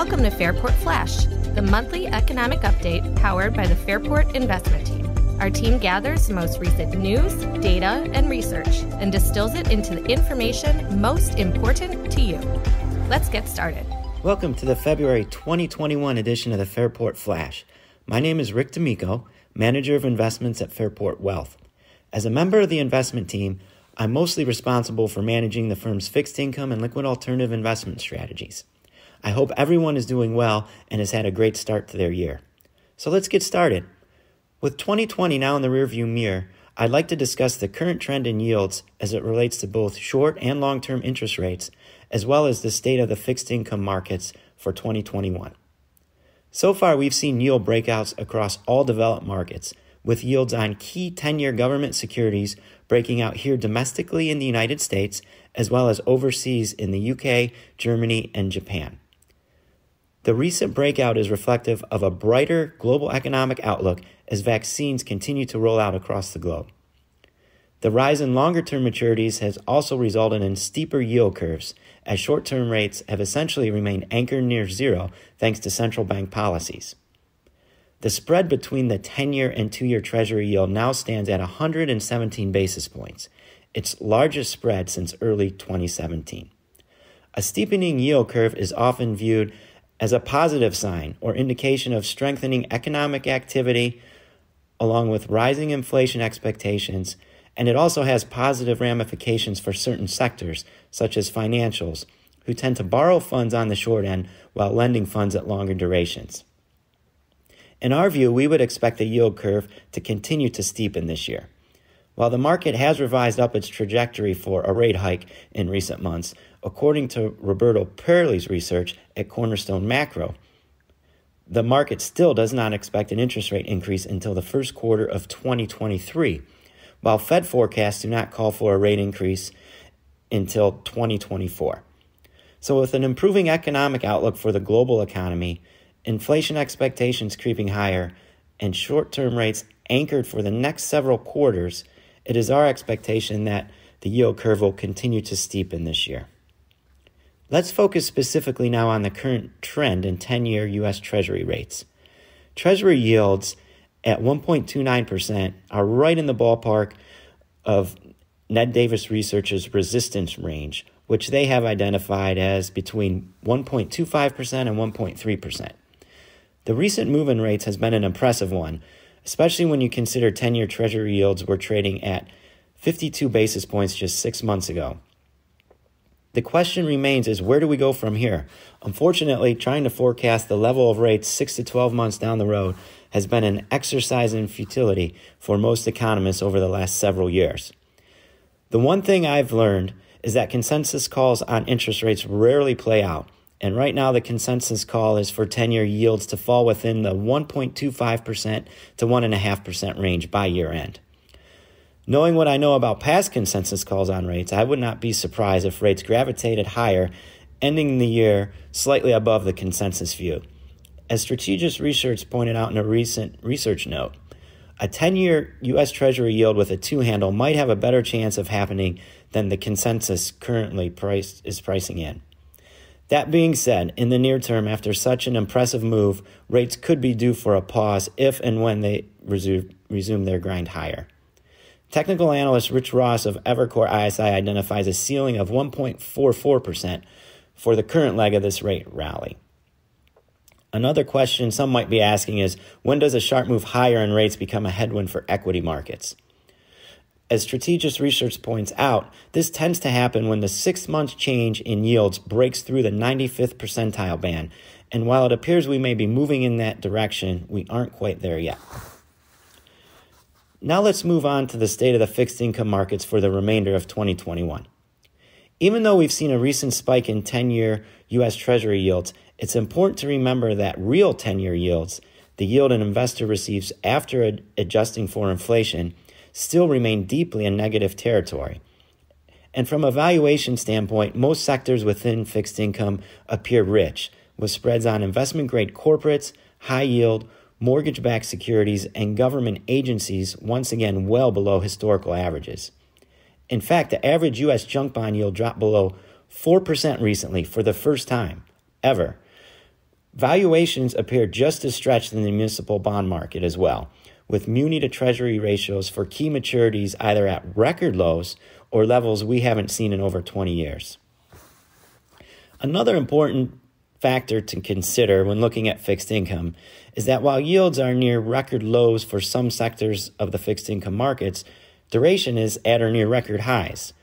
Welcome to Fairport Flash, the monthly economic update powered by the Fairport investment team. Our team gathers the most recent news, data, and research and distills it into the information most important to you. Let's get started. Welcome to the February 2021 edition of the Fairport Flash. My name is Rick D'Amico, Manager of Investments at Fairport Wealth. As a member of the investment team, I'm mostly responsible for managing the firm's fixed income and liquid alternative investment strategies. I hope everyone is doing well and has had a great start to their year. So let's get started. With 2020 now in the rearview mirror, I'd like to discuss the current trend in yields as it relates to both short and long-term interest rates, as well as the state of the fixed income markets for 2021. So far, we've seen yield breakouts across all developed markets, with yields on key 10-year government securities breaking out here domestically in the United States, as well as overseas in the UK, Germany, and Japan. The recent breakout is reflective of a brighter global economic outlook as vaccines continue to roll out across the globe. The rise in longer-term maturities has also resulted in steeper yield curves, as short-term rates have essentially remained anchored near zero thanks to central bank policies. The spread between the 10-year and 2-year Treasury yield now stands at 117 basis points, its largest spread since early 2017. A steepening yield curve is often viewed as a positive sign or indication of strengthening economic activity along with rising inflation expectations, and it also has positive ramifications for certain sectors, such as financials, who tend to borrow funds on the short end while lending funds at longer durations. In our view, we would expect the yield curve to continue to steepen this year. While the market has revised up its trajectory for a rate hike in recent months, according to Roberto Perli's research at Cornerstone Macro, the market still does not expect an interest rate increase until the first quarter of 2023, while Fed forecasts do not call for a rate increase until 2024. So with an improving economic outlook for the global economy, inflation expectations creeping higher, and short-term rates anchored for the next several quarters, it is our expectation that the yield curve will continue to steepen this year. Let's focus specifically now on the current trend in 10-year U.S. Treasury rates. Treasury yields at 1.29% are right in the ballpark of Ned Davis Research's resistance range, which they have identified as between 1.25% and 1.3%. The recent move in rates has been an impressive one, especially when you consider 10-year Treasury yields were trading at 52 basis points just 6 months ago. The question remains is where do we go from here? Unfortunately, trying to forecast the level of rates 6 to 12 months down the road has been an exercise in futility for most economists over the last several years. The one thing I've learned is that consensus calls on interest rates rarely play out. And right now, the consensus call is for 10-year yields to fall within the 1.25% to 1.5% range by year end. Knowing what I know about past consensus calls on rates, I would not be surprised if rates gravitated higher, ending the year slightly above the consensus view. As Strategic Research pointed out in a recent research note, a 10-year U.S. Treasury yield with a 2 handle might have a better chance of happening than the consensus currently pricing in. That being said, in the near term, after such an impressive move, rates could be due for a pause if and when they resume their grind higher. Technical analyst Rich Ross of Evercore ISI identifies a ceiling of 1.44% for the current leg of this rate rally. Another question some might be asking is, when does a sharp move higher in rates become a headwind for equity markets? As Strategic Research points out, this tends to happen when the 6-month change in yields breaks through the 95th percentile band, and while it appears we may be moving in that direction, we aren't quite there yet. Now let's move on to the state of the fixed income markets for the remainder of 2021. Even though we've seen a recent spike in 10-year U.S. Treasury yields, it's important to remember that real 10-year yields, the yield an investor receives after adjusting for inflation, still remain deeply in negative territory. And from a valuation standpoint, most sectors within fixed income appear rich, with spreads on investment-grade corporates, high yield, mortgage-backed securities, and government agencies once again well below historical averages. In fact, the average U.S. junk bond yield dropped below 4% recently for the first time ever, Valuations appear just as stretched in the municipal bond market as well, with muni to Treasury ratios for key maturities either at record lows or levels we haven't seen in over 20 years. Another important factor to consider when looking at fixed income is that while yields are near record lows for some sectors of the fixed income markets, duration is at or near record highs.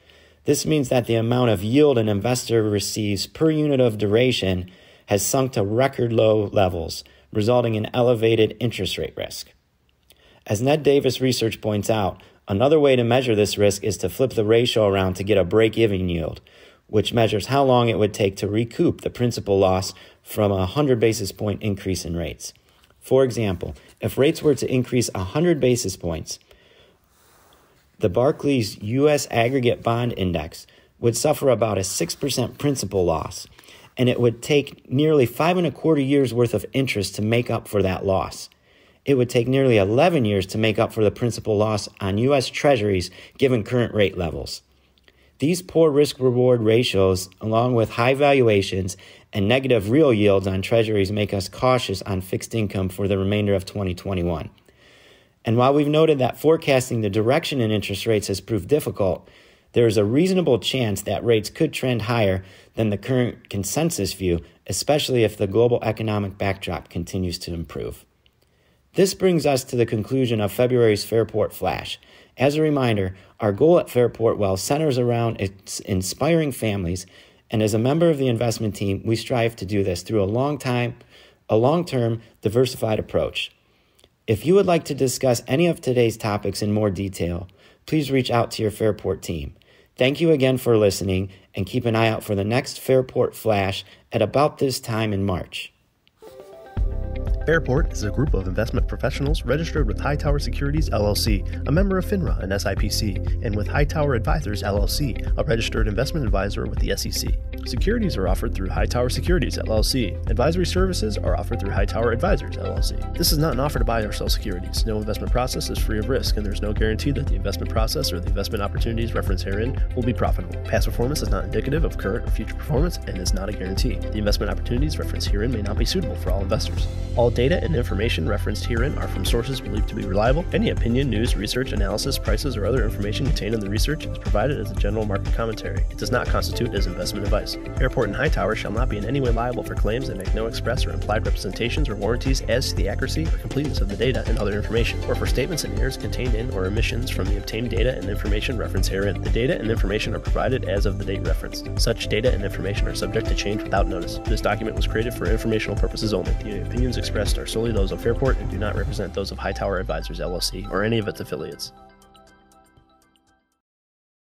This means that the amount of yield an investor receives per unit of duration has sunk to record low levels, resulting in elevated interest rate risk. As Ned Davis research points out, another way to measure this risk is to flip the ratio around to get a break-even yield, which measures how long it would take to recoup the principal loss from a 100 basis point increase in rates. For example, if rates were to increase 100 basis points, the Barclays U.S. Aggregate Bond Index would suffer about a 6% principal loss, and it would take nearly 5.25 years worth of interest to make up for that loss. It would take nearly 11 years to make up for the principal loss on U.S. Treasuries given current rate levels. These poor risk-reward ratios, along with high valuations and negative real yields on Treasuries, make us cautious on fixed income for the remainder of 2021. And while we've noted that forecasting the direction in interest rates has proved difficult, there is a reasonable chance that rates could trend higher than the current consensus view, especially if the global economic backdrop continues to improve. This brings us to the conclusion of February's Fairport Flash. As a reminder, our goal at Fairport Wealth centers around inspiring families, and as a member of the investment team, we strive to do this through a long-term, diversified approach. If you would like to discuss any of today's topics in more detail, please reach out to your Fairport team. Thank you again for listening, and keep an eye out for the next Fairport Flash at about this time in March. Fairport is a group of investment professionals registered with Hightower Securities, LLC, a member of FINRA and SIPC, and with Hightower Advisors, LLC, a registered investment advisor with the SEC. Securities are offered through Hightower Securities, LLC. Advisory services are offered through Hightower Advisors, LLC. This is not an offer to buy or sell securities. No investment process is free of risk, and there is no guarantee that the investment process or the investment opportunities referenced herein will be profitable. Past performance is not indicative of current or future performance and is not a guarantee. The investment opportunities referenced herein may not be suitable for all investors. All data and information referenced herein are from sources believed to be reliable. Any opinion, news, research, analysis, prices, or other information contained in the research is provided as a general market commentary. It does not constitute as investment advice. Fairport and Hightower shall not be in any way liable for claims and make no express or implied representations or warranties as to the accuracy or completeness of the data and other information, or for statements and errors contained in or omissions from the obtained data and information referenced herein. The data and information are provided as of the date referenced. Such data and information are subject to change without notice. This document was created for informational purposes only. The opinions expressed are solely those of Fairport and do not represent those of Hightower Advisors, LLC, or any of its affiliates.